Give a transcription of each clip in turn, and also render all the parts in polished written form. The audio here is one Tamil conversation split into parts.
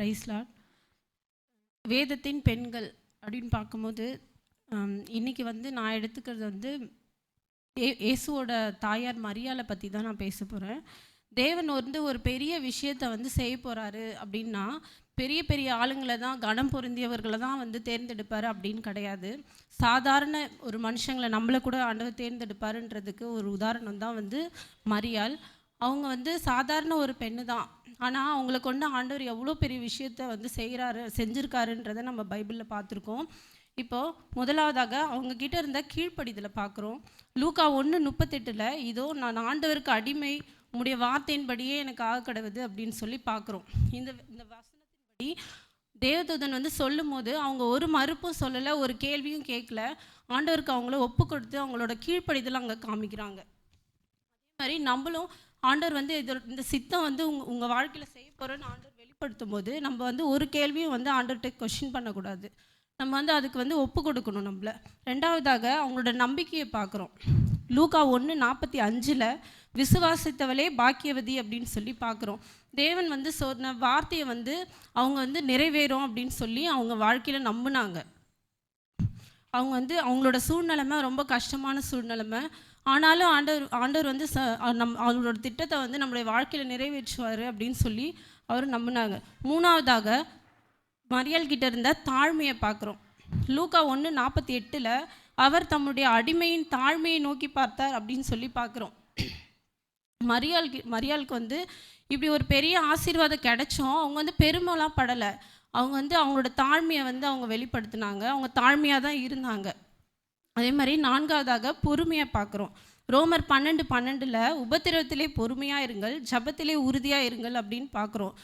Price Lord. வேதத்தின் பெண்கள் அப்படின்னு பார்க்கும்போது இன்றைக்கி வந்து நான் எடுத்துக்கிறது வந்து இயேசுவோட தாயார் மரியாளை பற்றி தான் நான் பேச போகிறேன். தேவன் வந்து ஒரு பெரிய விஷயத்தை வந்து செய்ய போகிறாரு அப்படின்னா பெரிய பெரிய ஆளுங்களை தான், கனம் பொருந்தியவர்களை தான் வந்து தேர்ந்தெடுப்பார் அப்படின்னு கிடையாது. சாதாரண ஒரு மனுஷங்களை நம்மளை கூட ஆண்டவர் தேர்ந்தெடுப்பாருன்றதுக்கு ஒரு உதாரணம் தான் வந்து மரியாள். அவங்க வந்து சாதாரண ஒரு பெண்ணு தான், ஆனால் அவங்கள கொண்டு ஆண்டவர் எவ்வளோ பெரிய விஷயத்த வந்து செஞ்சுருக்காருன்றதை நம்ம பைபிளில் பார்த்துருக்கோம். இப்போது முதலாவதாக அவங்கக்கிட்ட இருந்த கீழ்ப்படிதலை பார்க்குறோம். லூக்கா 1:38 இதோ நான் ஆண்டவருக்கு அடிமை, உம்முடைய வார்த்தையின்படியே எனக்கு ஆக கிடவுது அப்படின்னு சொல்லி பார்க்குறோம். இந்த வசனத்தின்படி தேவதூதன் வந்து சொல்லும் போது அவங்க ஒரு மறுப்பும் சொல்லலை, ஒரு கேள்வியும் கேட்கல. ஆண்டவருக்கு அவங்கள ஒப்பு கொடுத்து அவங்களோட கீழ்ப்படிதலை அங்கே காமிக்கிறாங்க. அதே மாதிரி நம்மளும் ஆண்டவர் வந்து இந்த சித்தம் வந்து உங்கள் வாழ்க்கையில் செய்ய போகிறோன்னு ஆண்டவர் வெளிப்படுத்தும் போது நம்ம வந்து ஒரு கேள்வியும் வந்து ஆண்டவர்கிட்ட கொஸ்டின் பண்ணக்கூடாது. நம்ம வந்து அதுக்கு வந்து ஒப்பு கொடுக்கணும் நம்மளை. ரெண்டாவதாக அவங்களோட நம்பிக்கையை பார்க்குறோம். லூக்கா 1:45 விசுவாசித்தவளே பாக்கியவதி அப்படின்னு சொல்லி பார்க்குறோம். தேவன் வந்து சொன்ன வார்த்தையை வந்து அவங்க வந்து நிறைவேறும் அப்படின்னு சொல்லி அவங்க வாழ்க்கையில் நம்பினாங்க. அவங்க வந்து அவங்களோட சூழ்நிலைமை ரொம்ப கஷ்டமான சூழ்நிலைமை, ஆனாலும் ஆண்டவர் வந்து அவங்களோட திட்டத்தை வந்து நம்மளுடைய வாழ்க்கையில் நிறைவேற்றுவார் அப்படின்னு சொல்லி அவர் நம்பினாங்க. மூணாவதாக மரியாள் கிட்ட இருந்த தாழ்மையை பார்க்குறோம். லூக்கா 1:48 அவர் தம்முடைய அடிமையின் தாழ்மையை நோக்கி பார்த்தார் அப்படின்னு சொல்லி பார்க்குறோம். மரியாளுக்கு வந்து இப்படி ஒரு பெரிய ஆசீர்வாதம் கிடைச்சோம், அவங்க வந்து பெருமைலாம் படலை. அவங்க வந்து அவங்களோட தாழ்மையை வந்து அவங்க வெளிப்படுத்தினாங்க. அவங்க தாழ்மையாக தான் இருந்தாங்க. அதே மாதிரி நான்காவதாக பொறுமையாக பார்க்குறோம். ரோமர் 12:12 உபத்திரவத்திலே பொறுமையாக இருங்கள், ஜபத்திலே உறுதியாக இருங்கள் அப்படின்னு பார்க்குறோம்.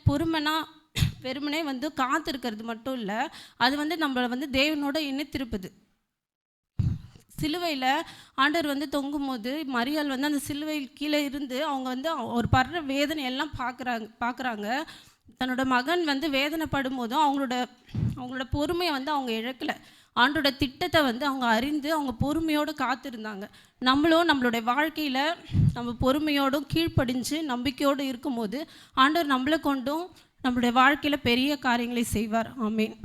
பொறுமைனா வெறுமனே வந்து காத்திருக்கிறது மட்டும் இல்லை, அது வந்து நம்மளை வந்து தேவனோட இணைத்திருப்பது. சிலுவையில் ஆண்டவர் வந்து தொங்கும் போது மரியாள் வந்து அந்த சிலுவையில் கீழே இருந்து அவங்க வந்து ஒரு படுற வேதனை எல்லாம் பார்க்குறாங்க. தன்னோட மகன் வந்து வேதனைப்படும் போதும் அவங்களோட பொறுமையை வந்து அவங்க இழக்கலை. ஆண்டோட திட்டத்தை வந்து அவங்க அறிந்து அவங்க பொறுமையோடு காத்திருந்தாங்க. நம்மளும் நம்மளுடைய வாழ்க்கையில் நம்ம பொறுமையோடும் கீழ்ப்படிஞ்சு நம்பிக்கையோடு இருக்கும்போது ஆண்டவர் நம்மளை கொண்டும் நம்மளுடைய வாழ்க்கையில் பெரிய காரியங்களை செய்வார். ஆமென்.